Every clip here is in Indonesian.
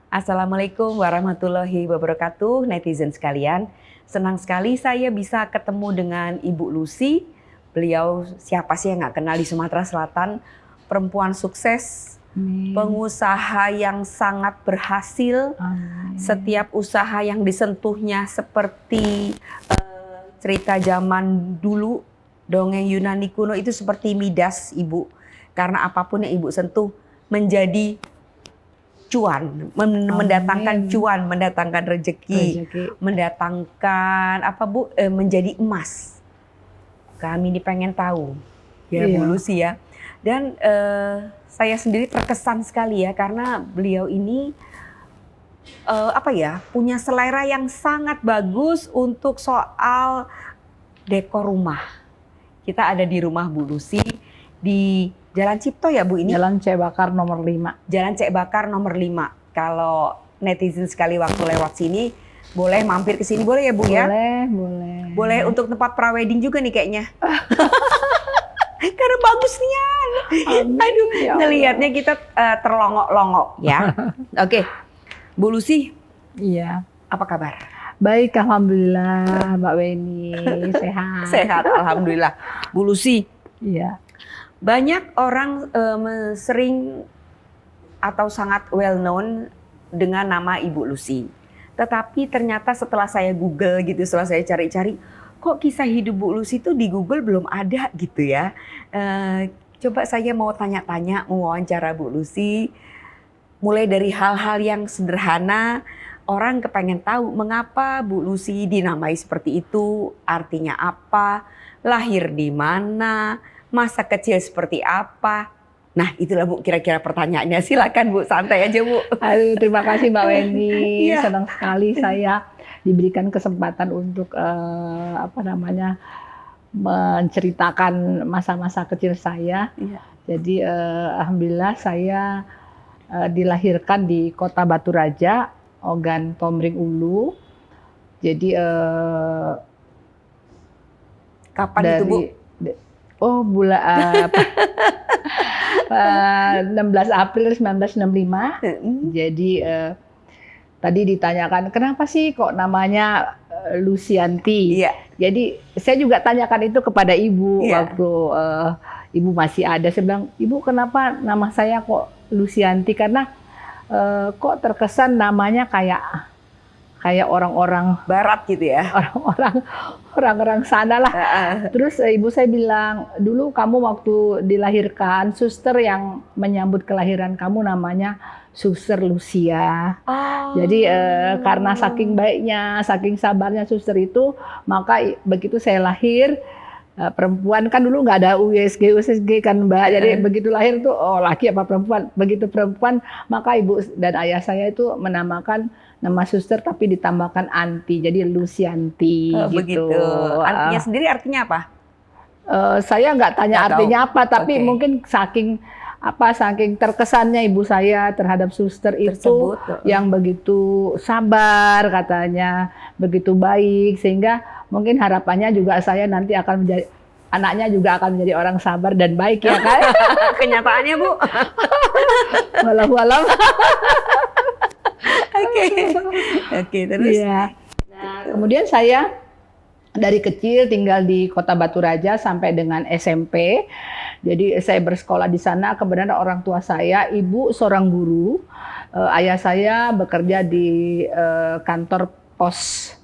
Assalamualaikum warahmatullahi wabarakatuh, netizen sekalian. Senang sekali saya bisa ketemu dengan Ibu Lucy. Beliau siapa sih yang nggak kenal di Sumatera Selatan, perempuan sukses, pengusaha yang sangat berhasil. Setiap usaha yang disentuhnya seperti cerita zaman dulu, dongeng Yunani kuno itu seperti Midas, Ibu. Karena apapun yang Ibu sentuh menjadi cuan, mendatangkan cuan, mendatangkan rezeki, mendatangkan menjadi emas. Kami ini pengen tahu, ya Bu Lucy ya. Dan saya sendiri terkesan sekali ya karena beliau ini punya selera yang sangat bagus untuk soal dekor rumah. Kita ada di rumah Bu Lucy di Jalan Cipto ya Bu ini? Jalan Cek Bakar nomor 5. Jalan Cek Bakar nomor 5. Kalau netizen sekali waktu lewat sini, boleh mampir ke sini boleh ya Bu ya? Boleh. Boleh untuk tempat prawedding juga nih kayaknya. Karena bagus nih. Aduh, ya ngelihatnya kita terlongok-longok ya. Oke. Bu Lucy. Iya. Apa kabar? Baik, alhamdulillah Mbak Weni, sehat. Sehat, alhamdulillah. Bu Lucy. Iya. Banyak orang sering atau sangat well known dengan nama Ibu Lucy. Tetapi ternyata setelah saya Google gitu, setelah saya cari-cari, kok kisah hidup Bu Lucy itu di Google belum ada gitu ya. Coba saya mau tanya-tanya, mau wawancara Bu Lucy. Mulai dari hal-hal yang sederhana, orang kepengen tahu mengapa Bu Lucy dinamai seperti itu, artinya apa, lahir di mana, masa kecil seperti apa. Nah itulah Bu kira-kira pertanyaannya. Silakan Bu, santai aja Bu. Aduh, terima kasih Mbak Weni. Senang sekali saya diberikan kesempatan untuk menceritakan masa-masa kecil saya. Jadi alhamdulillah saya dilahirkan di Kota Batu Raja, Ogan Komering Ulu. Jadi kapan itu Bu? Bulan 16 April 1965. Jadi tadi ditanyakan kenapa sih kok namanya Lucianti. Jadi saya juga tanyakan itu kepada ibu waktu ibu masih ada. Saya bilang, ibu kenapa nama saya kok Lucianti? Karena kok terkesan namanya kayak orang-orang barat gitu ya, orang-orang sana lah. Terus ibu saya bilang, dulu kamu waktu dilahirkan, suster yang menyambut kelahiran kamu namanya Suster Lucia. Jadi karena saking baiknya, saking sabarnya suster itu, maka begitu saya lahir, perempuan kan dulu nggak ada USG kan Mbak. Jadi begitu lahir tuh laki apa perempuan. Begitu perempuan maka ibu dan ayah saya itu menamakan nama suster tapi ditambahkan anti. Jadi Lucianti gitu. Begitu. Artinya sendiri artinya apa? Saya nggak tanya artinya apa, tapi mungkin saking terkesannya ibu saya terhadap suster itu yang begitu sabar katanya, begitu baik, sehingga mungkin harapannya juga saya nanti akan menjadi anaknya juga akan menjadi orang sabar dan baik ya kan? Kenyataannya Bu. Walau. Oke, terus. Nah, kemudian saya dari kecil tinggal di Kota Batu Raja sampai dengan SMP. Jadi saya bersekolah di sana. Kebetulan orang tua saya, ibu seorang guru, ayah saya bekerja di kantor postel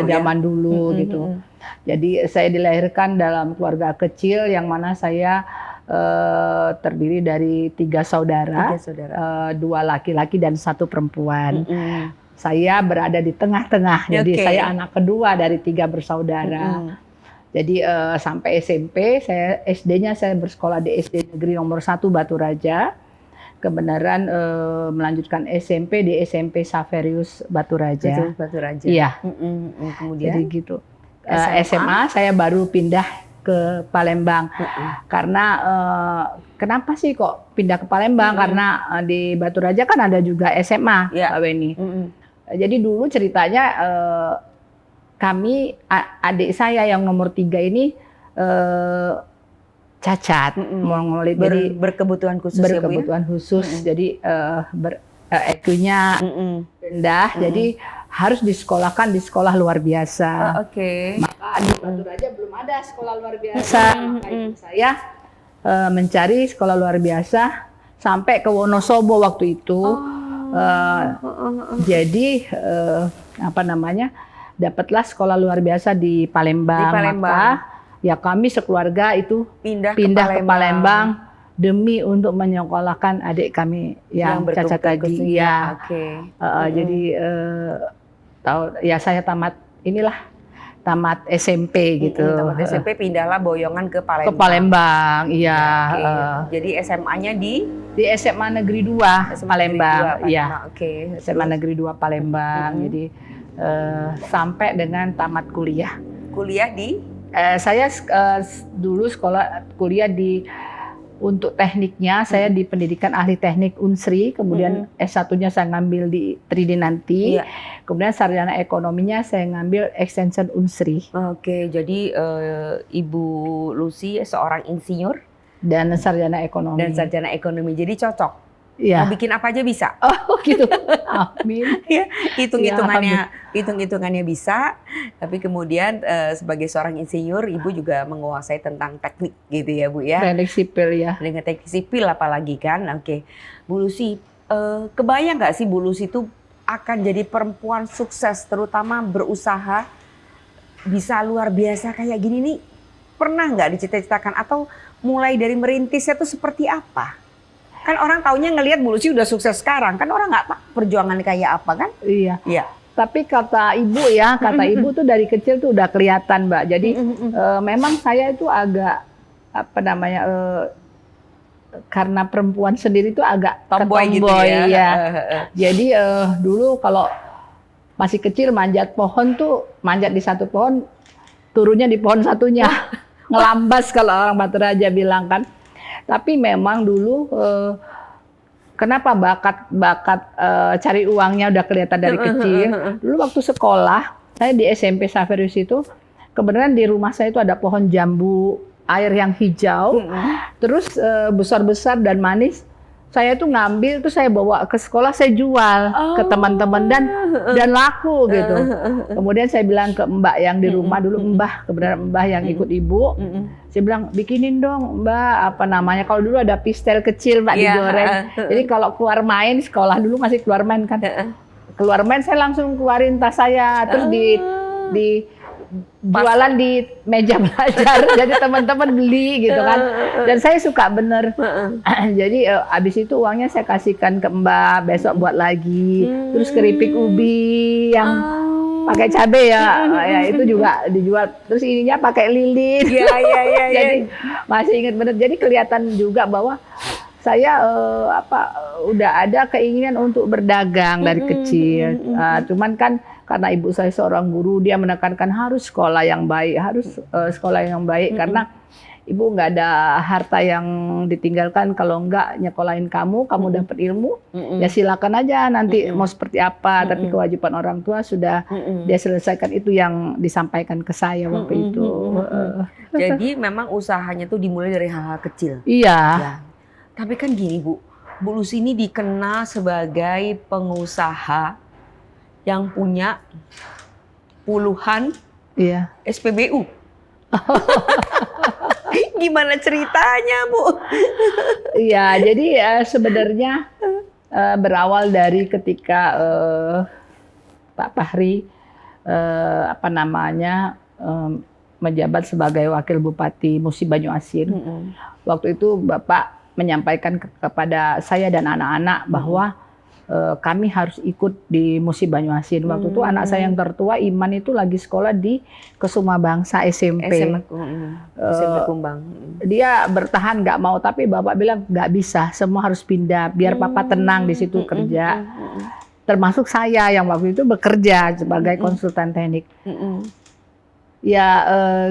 zaman dulu gitu. Jadi saya dilahirkan dalam keluarga kecil yang mana saya terdiri dari 3 saudara, 2 laki-laki dan 1 perempuan. Saya berada di tengah-tengah, jadi saya anak kedua dari 3 bersaudara. Jadi sampai SMP, SD-nya saya bersekolah di SD Negeri nomor 1 Batu Raja. Kebenaran melanjutkan SMP di SMP Saverius Batu Raja. Iya. Kemudian jadi gitu. SMA saya baru pindah ke Palembang. Karena kenapa sih kok pindah ke Palembang? Karena di Batu Raja kan ada juga SMA, Mbak Weni. Jadi dulu ceritanya kami, adik saya yang nomor 3 ini cacat, mongolit, jadi berkebutuhan khusus ya Bu ya? berkebutuhan khusus, jadi IQ-nya rendah, jadi harus disekolahkan di sekolah luar biasa. Oke. Maka di Batu Raja belum ada sekolah luar biasa, maka ibu saya mencari sekolah luar biasa sampai ke Wonosobo waktu itu. Jadi dapatlah sekolah luar biasa di Palembang. Maka ya kami sekeluarga itu pindah ke Palembang demi untuk menyekolahkan adik kami yang cacat tadi. Ya. Jadi saya tamat SMP gitu. Tamat SMP pindahlah Boyongan ke Palembang. Ke Palembang, iya. Jadi SMA-nya di SMA Negeri 2 Palembang, iya. SMA Negeri 2 Palembang. Jadi sampai dengan tamat kuliah. Kuliah di? Saya dulu kuliah untuk tekniknya saya di pendidikan ahli teknik Unsri, kemudian S1-nya saya ngambil di Tridinanti, kemudian sarjana ekonominya saya ngambil Extension Unsri. Oke, jadi Ibu Lucy seorang insinyur dan sarjana ekonomi. Jadi cocok. Ya. Mau bikin apa aja bisa. Oh gitu. Amin. Ya, hitung-hitungannya bisa, tapi kemudian sebagai seorang insinyur, Ibu juga menguasai tentang teknik gitu ya Bu ya. Teknik sipil ya. Dengan teknik sipil apalagi kan. Oke. Bu Lucy, kebayang nggak sih Bu Lucy itu akan jadi perempuan sukses, terutama berusaha bisa luar biasa kayak gini nih? Pernah nggak dicita-citakan atau mulai dari merintisnya itu seperti apa? Kan orang taunya ngelihat Bu Lucy udah sukses sekarang, kan orang nggak tahu perjuangan kayak apa kan? Iya. Tapi kata ibu tuh dari kecil tuh udah kelihatan Mbak. Jadi memang saya itu agak karena perempuan sendiri tuh agak tomboy gitu ya. Jadi dulu kalau masih kecil manjat di satu pohon, turunnya di pohon satunya, ngelambas kalau orang Batu Raja bilang kan. Tapi memang dulu kenapa bakat cari uangnya udah kelihatan dari kecil. Dulu waktu sekolah, saya di SMP Saverius itu, kebenaran di rumah saya itu ada pohon jambu air yang hijau, terus besar-besar dan manis. Saya tuh ngambil, tuh saya bawa ke sekolah, saya jual ke teman-teman dan laku gitu. Kemudian saya bilang ke Mbak yang di rumah dulu, kebenaran Mbak yang ikut ibu, saya bilang bikinin dong Mbak kalau dulu ada pistel kecil Mbak digoreng. Jadi kalau keluar main, sekolah dulu masih keluar main kan. Keluar main saya langsung keluarin tas saya, terus di jualan di meja belajar, jadi teman-teman beli gitu kan. Dan saya suka bener. Jadi abis itu uangnya saya kasihkan ke Mbak, besok buat lagi. Terus keripik ubi yang pakai cabai ya itu juga dijual. Terus ininya pakai lilin. Jadi masih ingat bener. Jadi kelihatan juga bahwa saya udah ada keinginan untuk berdagang dari kecil. Cuman kan karena ibu saya seorang guru, dia menekankan harus sekolah yang baik, karena ibu nggak ada harta yang ditinggalkan. Kalau nggak nyekolahin kamu dapat ilmu, ya silakan aja nanti mau seperti apa. Tapi kewajiban orang tua sudah dia selesaikan, itu yang disampaikan ke saya waktu itu. Jadi memang usahanya tuh dimulai dari hal-hal kecil. Iya. Ya. Tapi kan gini Bu Lucy ini dikenal sebagai pengusaha yang punya puluhan SPBU. Gimana ceritanya Bu? Iya, jadi sebenarnya berawal dari ketika Pak Fahri menjabat sebagai Wakil Bupati Musi Banyuasin. Waktu itu Bapak menyampaikan kepada saya dan anak-anak bahwa kami harus ikut di Musi Banyuasin. Waktu itu anak saya yang tertua Iman itu lagi sekolah di Kesuma Bangsa SMP. SMP Kumbang. Dia bertahan nggak mau, tapi Bapak bilang nggak bisa, semua harus pindah biar Papa tenang di situ kerja. Termasuk saya yang waktu itu bekerja sebagai konsultan teknik. Ya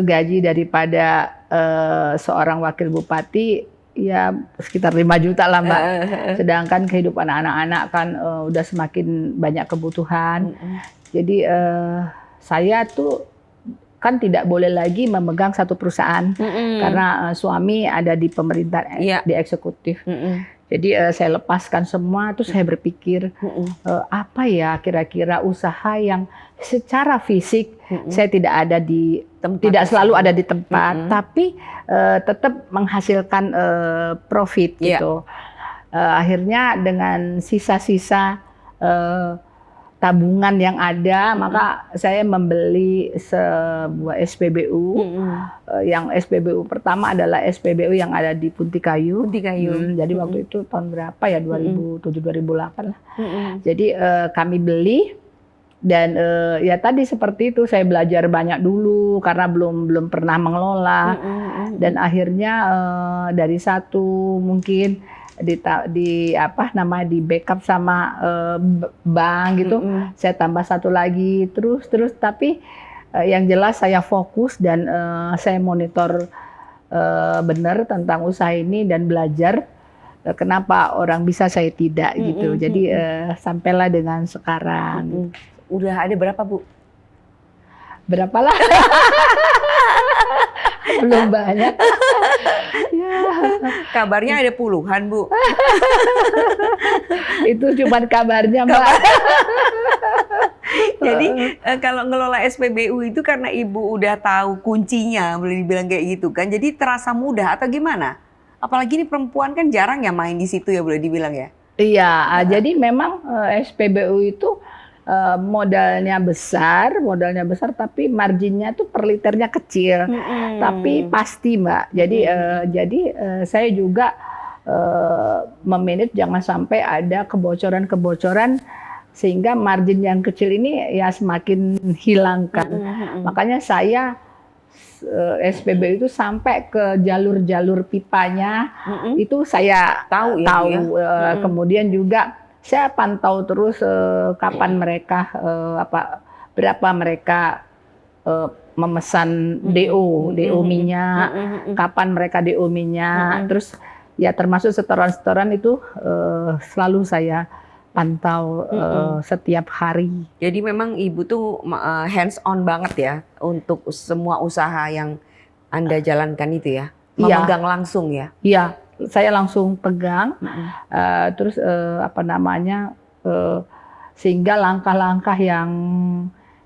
gaji daripada seorang wakil bupati ya sekitar 5 juta lah Mbak. Sedangkan kehidupan anak-anak kan udah semakin banyak kebutuhan. Jadi saya tuh kan tidak boleh lagi memegang satu perusahaan karena suami ada di pemerintah, di eksekutif. Jadi saya lepaskan semua, terus saya berpikir apa ya kira-kira usaha yang secara fisik saya tidak ada di tempat, tidak selalu ada di tempat, tapi tetap menghasilkan profit gitu. Akhirnya dengan sisa-sisa tabungan yang ada, maka saya membeli sebuah SPBU. Yang SPBU pertama adalah SPBU yang ada di Puntikayu. Jadi waktu itu tahun berapa ya, 2007-2008 lah. Jadi kami beli dan ya tadi seperti itu, saya belajar banyak dulu karena belum pernah mengelola. Dan akhirnya dari satu mungkin di backup sama bank gitu, saya tambah satu lagi terus tapi yang jelas saya fokus dan saya monitor benar tentang usaha ini dan belajar kenapa orang bisa saya tidak gitu. Jadi sampailah dengan sekarang. Udah ada berapa, Bu? Berapalah? Belum banyak. Ya. Kabarnya ada puluhan, Bu. Itu cuma kabarnya, Mbak. Jadi kalau ngelola SPBU itu karena Ibu udah tahu kuncinya, boleh dibilang kayak gitu kan. Jadi terasa mudah atau gimana? Apalagi ini perempuan kan jarang ya main di situ ya, boleh dibilang ya. Iya, jadi memang SPBU itu modalnya besar tapi marginnya tuh per liternya kecil, tapi pasti Mbak. Jadi saya juga memanage jangan sampai ada kebocoran sehingga margin yang kecil ini ya semakin hilangkan. Makanya saya SPBU itu sampai ke jalur jalur-pipanya itu saya tahu. Kemudian juga saya pantau terus kapan mereka berapa mereka memesan DO minyak, kapan mereka DO minyak, terus ya termasuk setoran-setoran itu selalu saya pantau setiap hari. Jadi memang Ibu tuh hands on banget ya untuk semua usaha yang Anda jalankan itu ya, memegang langsung ya? Iya. Saya langsung pegang, terus sehingga langkah-langkah yang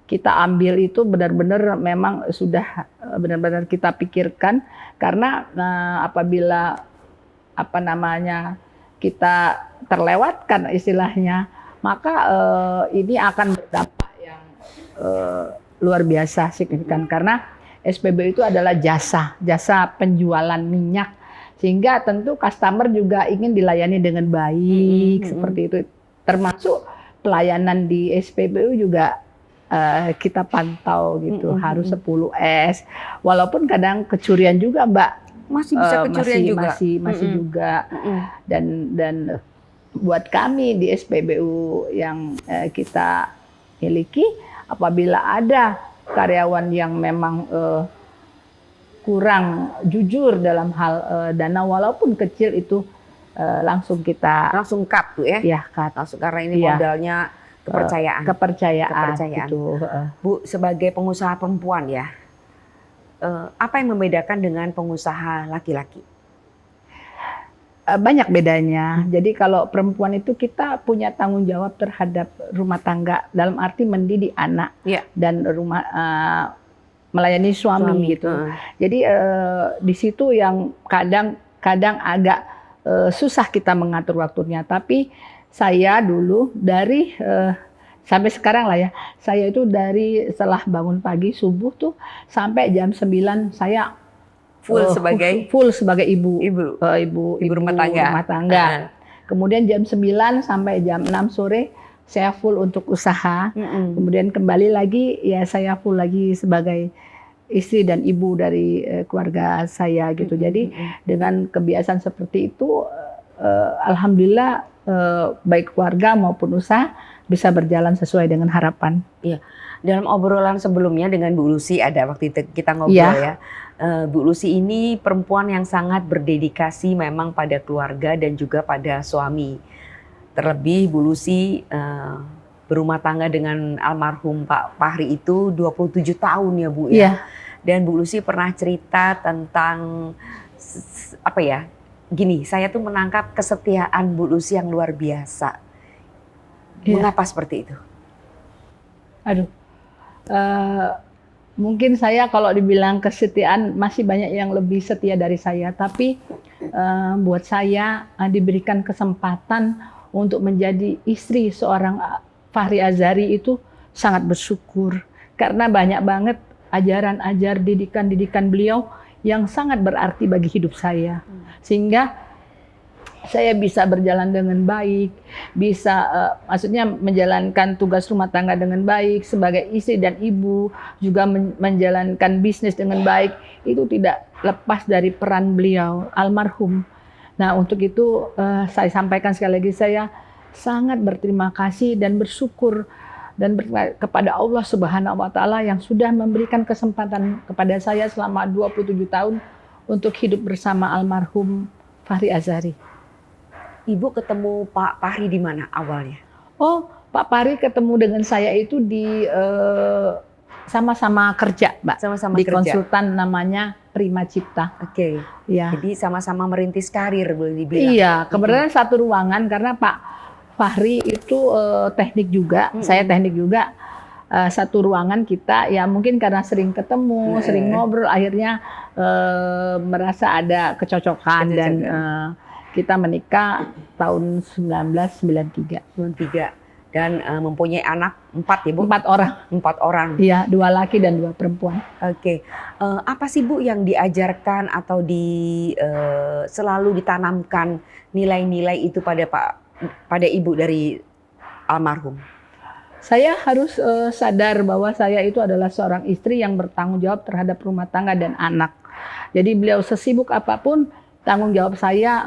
kita ambil itu benar-benar memang sudah benar-benar kita pikirkan, karena apabila kita terlewatkan istilahnya, maka ini akan berdampak yang luar biasa signifikan, karena SPBU itu adalah jasa penjualan minyak. Sehingga tentu customer juga ingin dilayani dengan baik, seperti itu. Termasuk pelayanan di SPBU juga kita pantau gitu, harus 10S. Walaupun kadang kecurian juga, Mbak. Masih bisa kecurian juga. Masih juga. Dan buat kami di SPBU yang kita miliki, apabila ada karyawan yang memang kurang jujur dalam hal dana walaupun kecil itu langsung kita cut tuh ya? Iya, cut. Langsung, karena ini modalnya kepercayaan gitu. Bu, sebagai pengusaha perempuan ya, apa yang membedakan dengan pengusaha laki-laki? Banyak bedanya. Jadi kalau perempuan itu kita punya tanggung jawab terhadap rumah tangga dalam arti mendidik anak dan melayani suami gitu. Jadi di situ yang kadang agak susah kita mengatur waktunya. Tapi saya dulu dari sampai sekarang lah ya, saya itu dari setelah bangun pagi subuh tuh sampai jam 9 saya full sebagai ibu rumah tangga. Kemudian jam 9 sampai jam 6 sore saya full untuk usaha. Kemudian kembali lagi ya saya full lagi sebagai istri dan ibu dari keluarga saya gitu. Jadi dengan kebiasaan seperti itu, alhamdulillah baik keluarga maupun usaha bisa berjalan sesuai dengan harapan. Iya. Dalam obrolan sebelumnya dengan Bu Lucy, ada waktu itu kita ngobrol ya. Bu Lucy ini perempuan yang sangat berdedikasi memang pada keluarga dan juga pada suami. Terlebih Bu Lucy berumah tangga dengan almarhum Pak Fahri itu 27 tahun ya Bu ya. Iya. Dan Bu Lucy pernah cerita tentang apa ya? Gini, saya tuh menangkap kesetiaan Bu Lucy yang luar biasa. Iya. Mengapa seperti itu? Aduh. Mungkin saya kalau dibilang kesetiaan masih banyak yang lebih setia dari saya, tapi buat saya diberikan kesempatan untuk menjadi istri seorang Fahri Azhari itu sangat bersyukur karena banyak banget ajaran didikan beliau yang sangat berarti bagi hidup saya, sehingga saya bisa berjalan dengan baik, bisa maksudnya menjalankan tugas rumah tangga dengan baik sebagai istri dan ibu, juga menjalankan bisnis dengan baik. Itu tidak lepas dari peran beliau almarhum. Nah, untuk itu saya sampaikan sekali lagi, saya sangat berterima kasih dan bersyukur dan kepada Allah Subhanahu wa taala yang sudah memberikan kesempatan kepada saya selama 27 tahun untuk hidup bersama almarhum Fahri Azhari. Ibu ketemu Pak Fahri di mana awalnya? Oh, Pak Fahri ketemu dengan saya itu di sama-sama kerja, Mbak. Sama-sama di kerja. Konsultan namanya Prima Cipta. Oke. Ya. Jadi sama-sama merintis karir boleh dibilang. Iya, kebetulan satu ruangan karena Pak Fahri itu teknik juga, saya teknik juga. Satu ruangan kita, ya mungkin karena sering ketemu, sering ngobrol, akhirnya merasa ada kecocokan. Dan kita menikah tahun 1993. 93. Dan mempunyai anak 4 ya Bu? 4 orang. 4 orang. Iya, 2 laki dan 2 perempuan. Oke. Apa sih Bu yang diajarkan atau selalu ditanamkan nilai-nilai itu pada Ibu dari almarhum? Saya harus sadar bahwa saya itu adalah seorang istri yang bertanggung jawab terhadap rumah tangga dan anak. Jadi beliau sesibuk apapun, tanggung jawab saya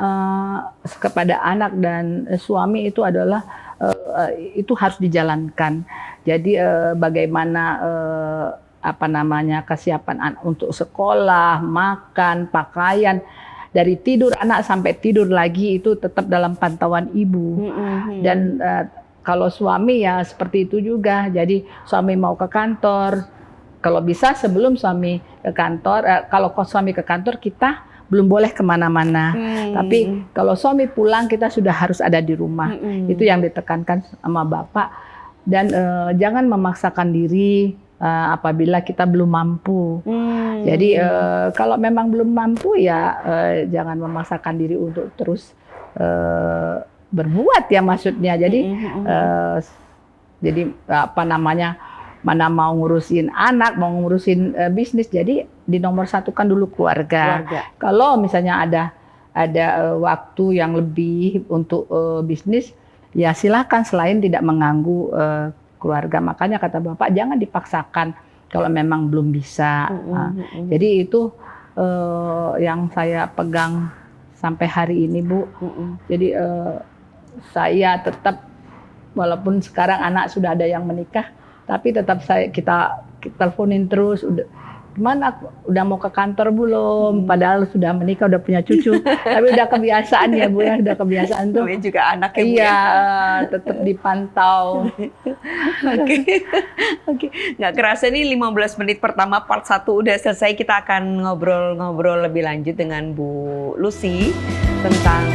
kepada anak dan suami itu adalah itu harus dijalankan. Jadi bagaimana kesiapan anak untuk sekolah, makan, pakaian, dari tidur anak sampai tidur lagi itu tetap dalam pantauan ibu. Dan kalau suami ya seperti itu juga. Jadi suami mau ke kantor, kalau bisa sebelum suami ke kantor, kalau suami ke kantor kita belum boleh kemana-mana. Tapi kalau suami pulang kita sudah harus ada di rumah. Itu yang ditekankan sama Bapak. Dan jangan memaksakan diri apabila kita belum mampu. Jadi kalau memang belum mampu ya jangan memaksakan diri untuk terus berbuat ya maksudnya. Jadi mana mau ngurusin anak, mau ngurusin bisnis, jadi dinomorsatukan dulu keluarga. Kalau misalnya ada waktu yang lebih untuk bisnis, ya silakan selain tidak mengganggu keluarga. Makanya kata Bapak jangan dipaksakan kalau memang belum bisa. Jadi itu yang saya pegang sampai hari ini, Bu. Jadi saya tetap, walaupun sekarang anak sudah ada yang menikah, tapi tetap kita teleponin terus, gimana udah mau ke kantor belum? Padahal sudah menikah, udah punya cucu, tapi udah kebiasaan ya Bu ya, udah kebiasaan tuh. Namanya juga anak ya Bu ya. Iya, tetap dipantau. Oke. Nggak kerasa nih 15 menit pertama part 1 udah selesai. Kita akan ngobrol-ngobrol lebih lanjut dengan Bu Lucy tentang